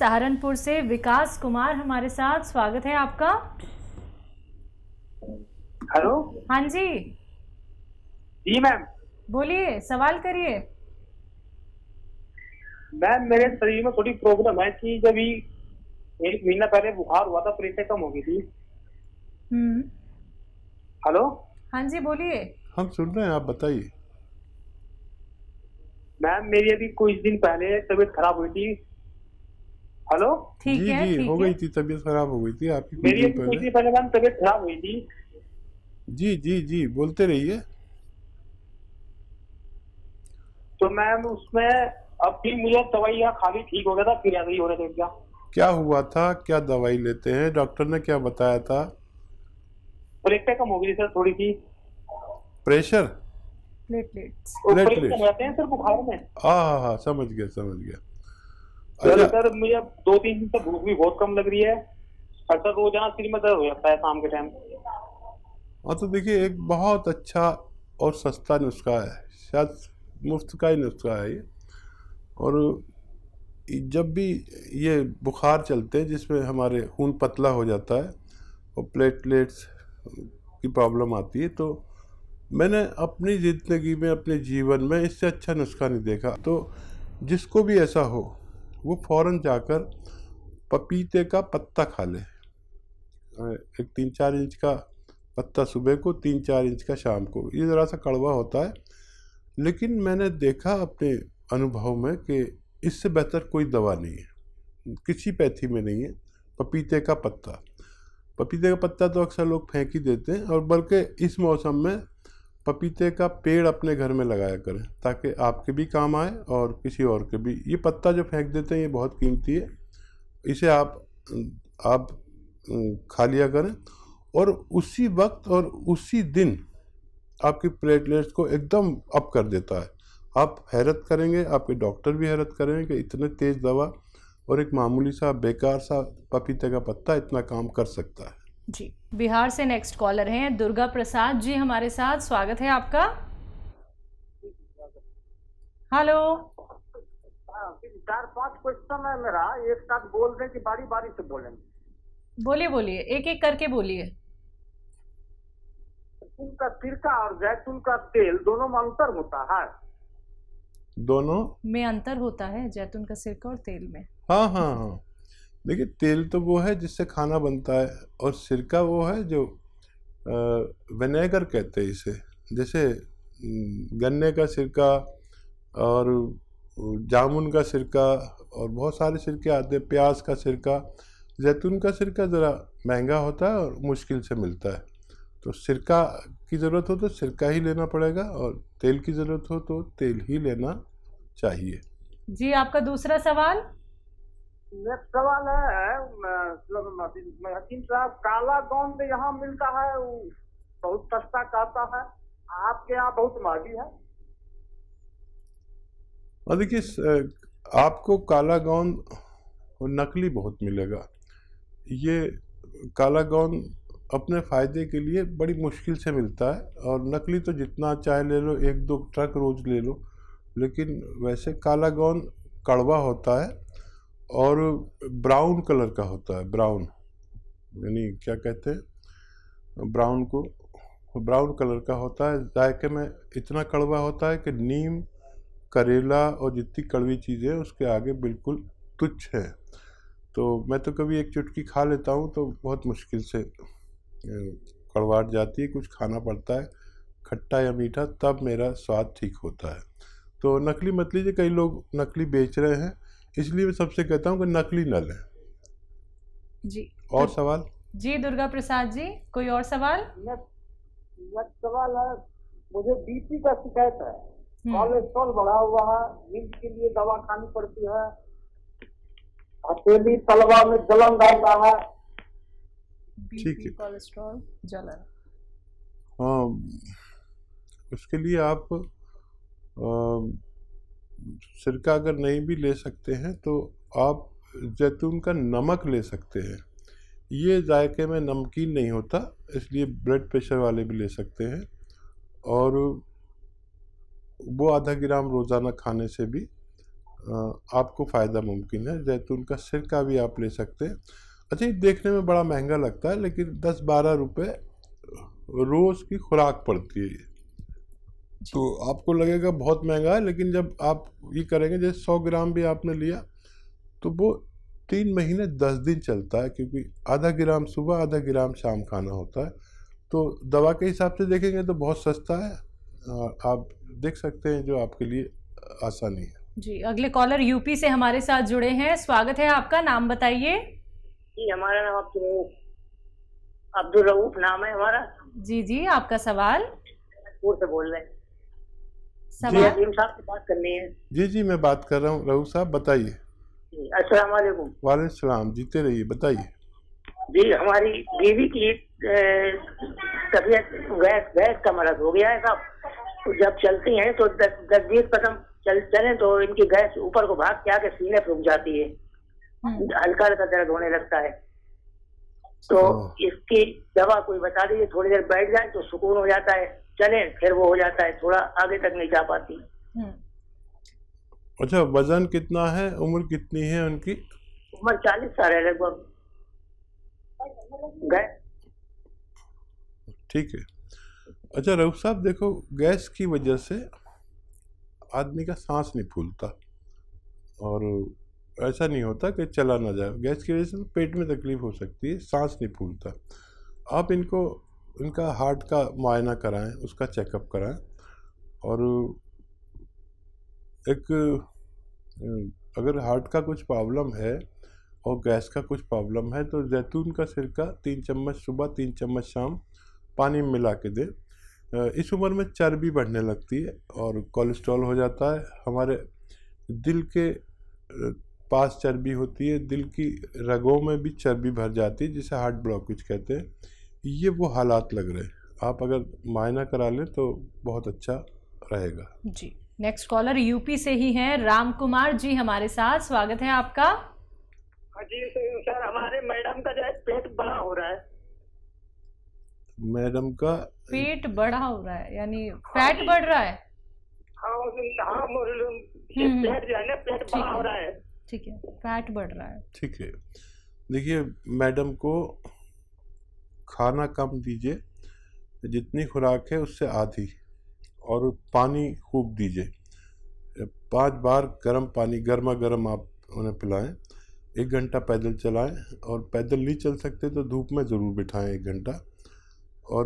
सहारनपुर से विकास कुमार हमारे साथ, स्वागत है आपका। हेलो। हाँ जी जी मैम। बोलिए, सवाल करिए। मैम मेरे शरीर में थोड़ी प्रॉब्लम है कि जब ही 1 महीना पहले बुखार हुआ था, प्रेशर कम हो गई थी। हेलो। हाँ जी बोलिए। हम सुन रहे हैं, आप बताइए। मैम मेरी अभी कुछ दिन पहले तबीयत खराब हुई थी। हेलो। ठीक जी है जी, ठीक हो है। गई थी, तबीयत खराब हो गई थी आपकी कुछ मेरी दिन अभी कुछ पहले। दिन पहले मैम तबीयत खराब हुई थी। जी जी जी, बोलते रहिए। तो मैम उसमें अब फिर मुझे दवाइयाँ खाली ठीक हो गया था, फिर ऐसा ही हो रहा था। क्या क्या हुआ था, क्या दवाई लेते हैं, डॉक्टर ने क्या बताया था? प्रेशर कम हो गई सर थोड़ी सी। Pressure, platelets. वो प्रेशर कम प्लेटलेट्स। हो जाते हैं सर बुखार में। हाँ, समझ गया समझ गया। सर अच्छा। सर मुझे 2-3 दिन से भूख भी बहुत कम लग रही है। और सर रोजाना सिर में दर्द हो जाता है शाम के टाइम। हाँ तो देखिए, एक बहुत अच्छा और सस्ता नुस्खा है, शायद मुफ्त का ही नुस्खा है ये। और जब भी ये बुखार चलते हैं जिसमें हमारे खून पतला हो जाता है और प्लेटलेट्स की प्रॉब्लम आती है, तो मैंने अपनी ज़िंदगी में, अपने जीवन में इससे अच्छा नुस्खा नहीं देखा। तो जिसको भी ऐसा हो वो फ़ौरन जाकर पपीते का पत्ता खा ले। एक 3-4 इंच का पत्ता सुबह को, 3-4 इंच का शाम को। ये ज़रा सा कड़वा होता है, लेकिन मैंने देखा अपने अनुभव में कि इससे बेहतर कोई दवा नहीं है, किसी पैथी में नहीं है। पपीते का पत्ता, पपीते का पत्ता तो अक्सर लोग फेंक ही देते हैं, और बल्कि इस मौसम में पपीते का पेड़ अपने घर में लगाया करें ताकि आपके भी काम आए और किसी और के भी। ये पत्ता जो फेंक देते हैं ये बहुत कीमती है, इसे आप खा लिया करें, और उसी वक्त और उसी दिन आपकी प्लेटलेट्स को एकदम अप कर देता है। आप हैरत करेंगे, आपके डॉक्टर भी हैरत करेंगे कि इतने तेज़ दवा और एक मामूली सा बेकार सा पपीते का पत्ता इतना काम कर सकता है। जी, बिहार से नेक्स्ट कॉलर हैं दुर्गा प्रसाद जी हमारे साथ, स्वागत है आपका। हेलो। 4-5 क्वेश्चन है मेरा, एक साथ बोल दें कि बारी बारी से बोलेंगे? बोलिए बोलिए, एक एक करके बोलिए। जैतून का सिरका और जैतून का तेल दोनों में अंतर होता है? दोनों में अंतर होता है, जैतून का सिरका और तेल में। हाँ, देखिए, तेल तो वो है जिससे खाना बनता है, और सिरका वो है जो विनेगर कहते हैं इसे। जैसे गन्ने का सिरका और जामुन का सिरका और बहुत सारे सिरके आते हैं, प्याज का सिरका। जैतून का सिरका ज़रा महंगा होता है और मुश्किल से मिलता है, तो सिरका की ज़रूरत हो तो सिरका ही लेना पड़ेगा, और तेल की ज़रूरत हो तो तेल ही लेना चाहिए। जी, आपका दूसरा सवाल। नेक्स्ट सवाल है हकीम साहब, काला गोंद यहाँ मिलता है, वो बहुत सस्ता कहता है, आपके यहाँ बहुत महंगी है? और देखिए, आपको काला गोंद नकली बहुत मिलेगा। ये काला गोंद अपने फ़ायदे के लिए बड़ी मुश्किल से मिलता है, और नकली तो जितना चाहे ले लो, 1-2 ट्रक रोज़ ले लो। लेकिन वैसे काला गोंद कड़वा होता है और ब्राउन कलर का होता है। ब्राउन यानी क्या कहते हैं ब्राउन को, ब्राउन कलर का होता है। जायके में इतना कड़वा होता है कि नीम, करेला और जितनी कड़वी चीज़ें उसके आगे बिल्कुल तुच्छ है। तो मैं तो कभी एक चुटकी खा लेता हूँ तो बहुत मुश्किल से कड़वाहट जाती है, कुछ खाना पड़ता है खट्टा या मीठा, तब मेरा स्वाद ठीक होता है। तो नकली मत लीजिए, कई लोग नकली बेच रहे हैं, इसलिए मैं सबसे कहता हूँ कि नकली न लें। जी, और सवाल? जी दुर्गा प्रसाद जी, कोई और सवाल? नेक्स्ट सवाल है, मुझे बीपी का शिकायत है, कोलेस्ट्रॉल बढ़ा हुआ है, नींद के लिए दवा खानी पड़ती है, हथेली तलवा में जलन रहता है। ठीक है, कोलेस्ट्रॉल, जलन। हाँ, उसके लिए आप सिरका अगर नहीं भी ले सकते हैं तो आप जैतून का नमक ले सकते हैं। ये जायके में नमकीन नहीं होता, इसलिए ब्लड प्रेशर वाले भी ले सकते हैं, और वो आधा ग्राम रोज़ाना खाने से भी आपको फ़ायदा मुमकिन है। जैतून का सिरका भी आप ले सकते हैं। अच्छा, ये देखने में बड़ा महंगा लगता है, लेकिन 10-12 रुपये रोज़ की खुराक पड़ती है ये। तो आपको लगेगा बहुत महंगा है, लेकिन जब आप ये करेंगे, जैसे 100 ग्राम भी आपने लिया तो वो 3 महीने 10 दिन चलता है, क्योंकि आधा ग्राम सुबह आधा ग्राम शाम खाना होता है। तो दवा के हिसाब से देखेंगे तो बहुत सस्ता है, और आप देख सकते हैं जो आपके लिए आसानी है। जी, अगले कॉलर यूपी से हमारे साथ जुड़े हैं। स्वागत है आपका, नाम बताइए। जी, हमारा नाम अब्दुल रऊफ नाम है हमारा। जी जी, आपका सवाल। पूर से बोल रहे हैं। सवाल हकीम साहब से बात करनी है। जी जी, मैं बात कर रहा हूँ। रऊफ साहब बताइए। अस्सलाम वालेकुम। वालेकुम सलाम, जीते रहिए, बताइए। जी, हमारी बीवी की तबीयत गैस का मरज हो गया है साहब। तो जब चलती हैं तो 10-20 कदम चलें तो इनकी गैस ऊपर को भाग के आके सीने पे रुक जाती है, हल्का हल्का दर्द होने लगता है। तो इसकी दवा कोई बता दीजिए, थोड़ी देर बैठ जाए तो सुकून हो जाता है, चलें फिर वो हो जाता है, थोड़ा आगे तक नहीं जा पाती। अच्छा, वजन कितना है, उम्र कितनी है उनकी? उम्र 40 साल है लगभग। ठीक है। अच्छा रऊफ साहब, देखो, गैस की वजह से आदमी का सांस नहीं फूलता, और ऐसा नहीं होता कि चला ना जाए। गैस की वजह से पेट में तकलीफ हो सकती है, सांस नहीं फूलता। आप इनका हार्ट का मुआयना कराएं, उसका चेकअप कराएं, और अगर हार्ट का कुछ प्रॉब्लम है और गैस का कुछ प्रॉब्लम है तो जैतून का सिरका 3 चम्मच सुबह 3 चम्मच शाम पानी में मिला के दें। इस उम्र में चर्बी बढ़ने लगती है और कोलेस्ट्रॉल हो जाता है। हमारे दिल के पास चर्बी होती है, दिल की रगों में भी चर्बी भर जाती है, जिसे हार्ट ब्लॉकेज कहते हैं। ये वो हालात लग रहे हैं। आप अगर मुआयना करा लें तो बहुत अच्छा रहेगा। जी, नेक्स्ट कॉलर यूपी से ही हैं, राम कुमार जी हमारे साथ। स्वागत है आपका। जी सर, हमारे मैडम का जो है पेट बड़ा हो रहा है। मैडम का पेट बड़ा हो रहा है, यानी फैट बढ़ रहा है? पेट जो है ना, पेट बड़ा हो रहा है। ठीक है, फैट बढ़ रहा है। ठीक है। देखिए, मैडम को खाना कम दीजिए, जितनी खुराक है उससे आधी, और पानी खूब दीजिए। 5 बार गर्म पानी, गर्मा गर्म आप उन्हें पिलाएं। 1 घंटा पैदल चलाएं, और पैदल नहीं चल सकते तो धूप में ज़रूर बिठाएं 1 घंटा। और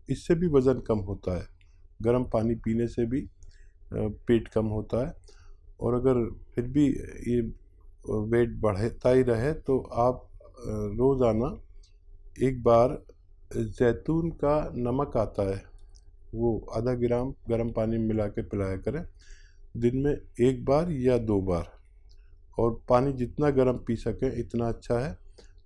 इससे भी वज़न कम होता है, गर्म पानी पीने से भी पेट कम होता है। और अगर फिर भी ये वेट बढ़ता ही रहे तो आप रोज़ाना 1 बार जैतून का नमक आता है, वो आधा ग्राम गर्म पानी में मिला के पिलाया करें, दिन में 1 बार या 2 बार। और पानी जितना गर्म पी सकें इतना अच्छा है,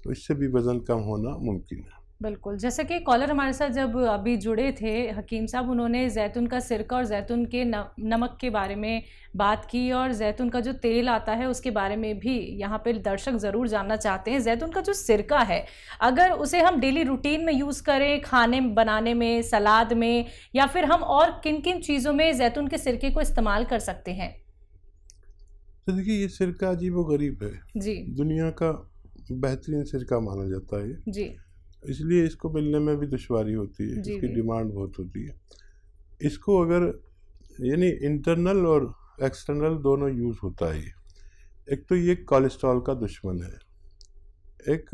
तो इससे भी वज़न कम होना मुमकिन है। बिल्कुल, जैसे कि कॉलर हमारे साथ जब अभी जुड़े थे हकीम साहब, उन्होंने जैतून का सिरका और जैतून के नमक के बारे में बात की, और जैतून का जो तेल आता है उसके बारे में भी यहाँ पे दर्शक ज़रूर जानना चाहते हैं। जैतून का जो सिरका है, अगर उसे हम डेली रूटीन में यूज़ करें, खाने बनाने में, सलाद में, या फिर हम और किन किन चीज़ों में जैतून के सिरके को इस्तेमाल कर सकते हैं? तो देखिए, ये सिरका अजीबोगरीब है जी, दुनिया का बेहतरीन सिरका माना जाता है जी, इसलिए इसको मिलने में भी दुश्वारी होती है, इसकी डिमांड बहुत होती है। इसको अगर यानी इंटरनल और एक्सटर्नल दोनों यूज़ होता है। एक तो ये कोलेस्ट्रॉल का दुश्मन है, एक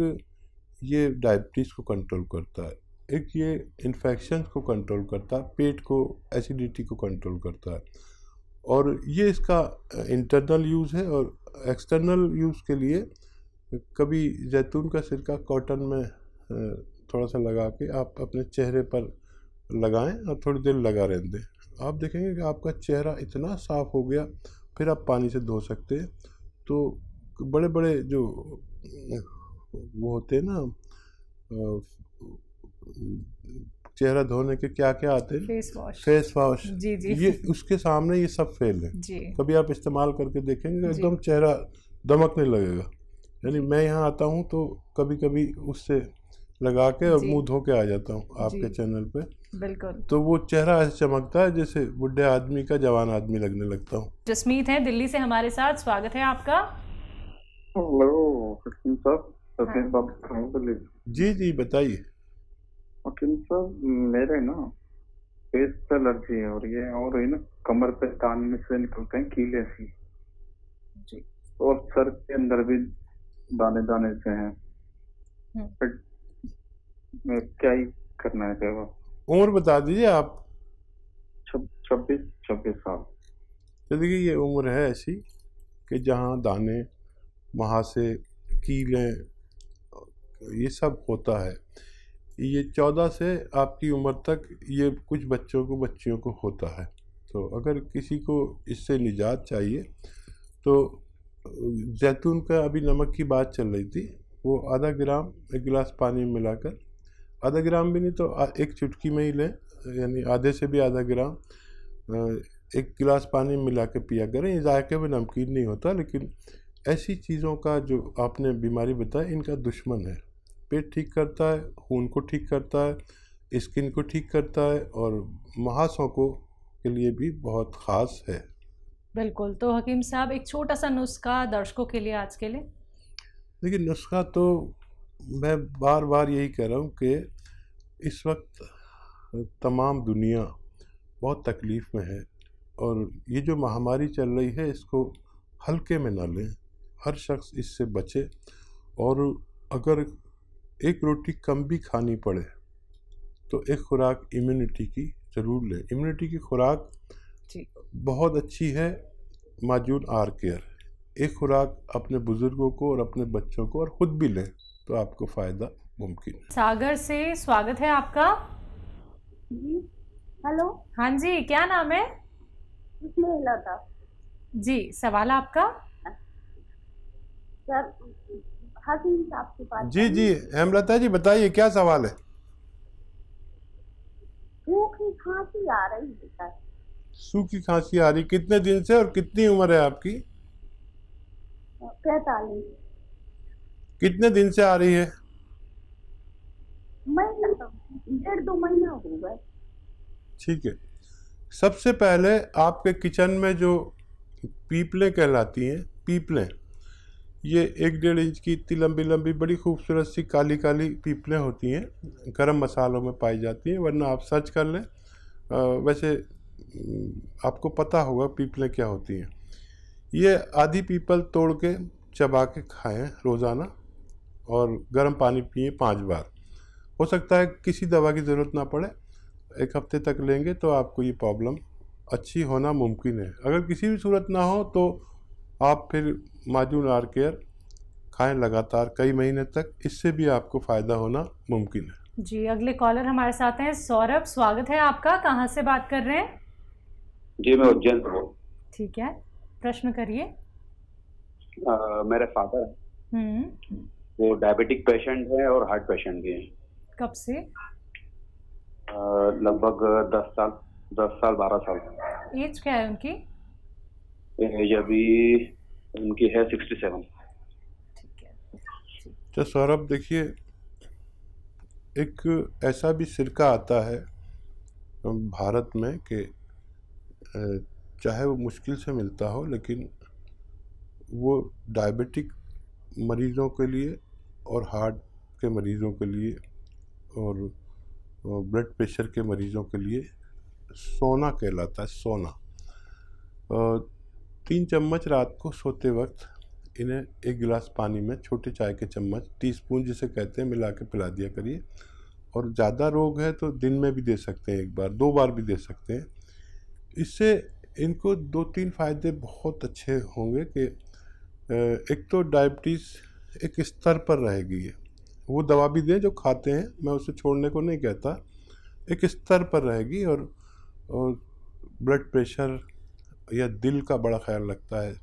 ये डायबिटीज़ को कंट्रोल करता है, एक ये इन्फेक्शन को कंट्रोल करता है, पेट को, एसिडिटी को कंट्रोल करता है। और ये इसका इंटरनल यूज़ है। और एक्सटर्नल यूज़ के लिए कभी जैतून का सिरका कॉटन में थोड़ा सा लगा के आप अपने चेहरे पर लगाएं और थोड़ी देर लगा रहने दें। आप देखेंगे कि आपका चेहरा इतना साफ़ हो गया, फिर आप पानी से धो सकते हैं। तो बड़े बड़े जो वो होते हैं ना, चेहरा धोने के क्या क्या आते हैं, फेस वॉश, जी जी, ये उसके सामने ये सब फेल है। कभी आप इस्तेमाल करके देखेंगे एकदम चेहरा दमकने लगेगा। यानी मैं यहाँ आता हूँ तो कभी कभी उससे लगा के और जी। मुंह धो के आ जाता हूँ आपके जी। चैनल पे, बिल्कुल। तो वो चेहरा ऐसे चमकता है जैसे बुढ़े आदमी का जवान आदमी लगने लगता हूँ। जसमीत हैं दिल्ली से हमारे साथ, स्वागत है आपका। हेलो हकीम साहब, हाँ। बात कर रहा हूँ दिल्ली से। जी जी बताइए। हकीम साहब, मेरे ना फेस पे एलर्जी हो रही है और ना कमर पे कान में से निकलते हैं कीले सी, जी। और सर के अंदर भी दाने दाने से हैं। फिर मैं क्या ही करना है क्या? उम्र बता दीजिए आप। 26 साल। तो देखिए ये उम्र है ऐसी कि जहाँ दाने, वहाँ से कीलें, ये सब होता है। ये 14 से आपकी उम्र तक ये कुछ बच्चों को बच्चियों को होता है। तो अगर किसी को इससे निजात चाहिए तो जैतून का, अभी नमक की बात चल रही थी, वो आधा ग्राम एक गिलास पानी में मिलाकर, आधा ग्राम भी नहीं तो एक चुटकी में ही लें, यानी आधे से भी आधा ग्राम एक गिलास पानी में मिला के पिया करें। ये जायके में नमकीन नहीं होता, लेकिन ऐसी चीज़ों का जो आपने बीमारी बताई, इनका दुश्मन है। पेट ठीक करता है, खून को ठीक करता है, स्किन को ठीक करता है, और महासों को के लिए भी बहुत ख़ास है। बिल्कुल। तो हकीम साहब एक छोटा सा नुस्खा दर्शकों के लिए आज के लिए। देखिए नुस्खा तो मैं बार बार यही कह रहा हूँ कि इस वक्त तमाम दुनिया बहुत तकलीफ़ में है, और ये जो महामारी चल रही है इसको हल्के में ना लें। हर शख्स इससे बचे, और अगर एक रोटी कम भी खानी पड़े तो एक खुराक इम्यूनिटी की ज़रूर लें। इम्यूनिटी की खुराक जी। बहुत अच्छी है, माजून आर केयर। एक खुराक अपने बुज़ुर्गों को और अपने बच्चों को और ख़ुद भी लें तो आपको फ़ायदा मुमकिन है। सागर से स्वागत है आपका। जी हेलो। हाँ जी, क्या नाम है? इसमें लता जी, सवाल आपका। सर, हकीम साहब के पास। जी जी हेमलता जी बताइए, क्या सवाल है? सूखी खांसी आ रही है सर। सूखी खांसी आ रही, कितने दिन से और कितनी उम्र है आपकी? 45। कितने दिन से आ रही है? महीना, 1.5-2 महीना हो गए। ठीक है। सबसे पहले आपके किचन में जो पीपलें कहलाती हैं, पीपलें, ये 1-1.5 इंच की इतनी लंबी लंबी बड़ी खूबसूरत सी काली काली पीपलें होती हैं, गरम मसालों में पाई जाती हैं, वरना आप सर्च कर लें। वैसे आपको पता होगा पीपलें क्या होती हैं। ये आधी पीपल तोड़ के चबा के खाएं रोज़ाना, और गर्म पानी पिए 5 बार। हो सकता है किसी दवा की ज़रूरत ना पड़े, 1 हफ्ते तक लेंगे तो आपको ये प्रॉब्लम अच्छी होना मुमकिन है। अगर किसी भी सूरत ना हो तो आप फिर माजून आर केयर खाएं लगातार कई महीने तक, इससे भी आपको फ़ायदा होना मुमकिन है। जी, अगले कॉलर हमारे साथ हैं सौरभ, स्वागत है आपका। कहाँ से बात कर रहे हैं? जी मैं उज्जैन से हूँ। ठीक है, प्रश्न करिए। मेरे फादर वो डायबिटिक पेशेंट है और हार्ट पेशेंट भी हैं। कब से? लगभग 10 साल 12 साल। एज क्या है उनकी? एज अभी उनकी है 67। ठीक है। तो सौरभ देखिए, एक ऐसा भी सिरका आता है भारत में कि चाहे वो मुश्किल से मिलता हो, लेकिन वो डायबिटिक मरीज़ों के लिए और हार्ट के मरीज़ों के लिए और ब्लड प्रेशर के मरीज़ों के लिए सोना कहलाता है। सोना 3 चम्मच रात को सोते वक्त इन्हें 1 गिलास पानी में छोटे चाय के चम्मच, टीस्पून जिसे कहते हैं, मिला के पिला दिया करिए। और ज़्यादा रोग है तो दिन में भी दे सकते हैं, 1 बार 2 बार भी दे सकते हैं। इससे इनको 2-3 फ़ायदे बहुत अच्छे होंगे कि एक तो डायबिटीज़ एक स्तर पर रहेगी। ये वो दवा भी दें जो खाते हैं, मैं उसे छोड़ने को नहीं कहता, एक स्तर पर रहेगी। और ब्लड प्रेशर या दिल का बड़ा ख्याल रखता है,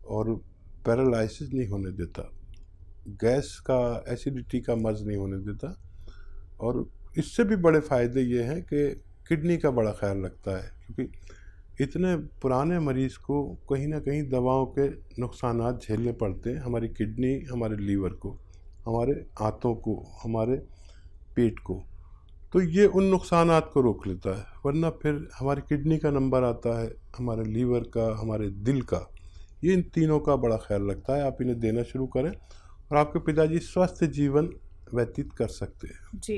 और पैरालिसिस नहीं होने देता, गैस का, एसिडिटी का मर्ज़ नहीं होने देता। और इससे भी बड़े फ़ायदे ये हैं कि किडनी का बड़ा ख्याल रखता है, क्योंकि इतने पुराने मरीज़ को कहीं ना कहीं दवाओं के नुकसानात झेलने पड़ते हैं। हमारी किडनी, हमारे लीवर को, हमारे आंतों को, हमारे पेट को, तो ये उन नुकसानात को रोक लेता है। वरना फिर हमारी किडनी का नंबर आता है, हमारे लीवर का, हमारे दिल का, ये इन तीनों का बड़ा ख्याल रखता है। आप इन्हें देना शुरू करें और आपके पिताजी स्वस्थ जीवन व्यतीत कर सकते हैं। जी।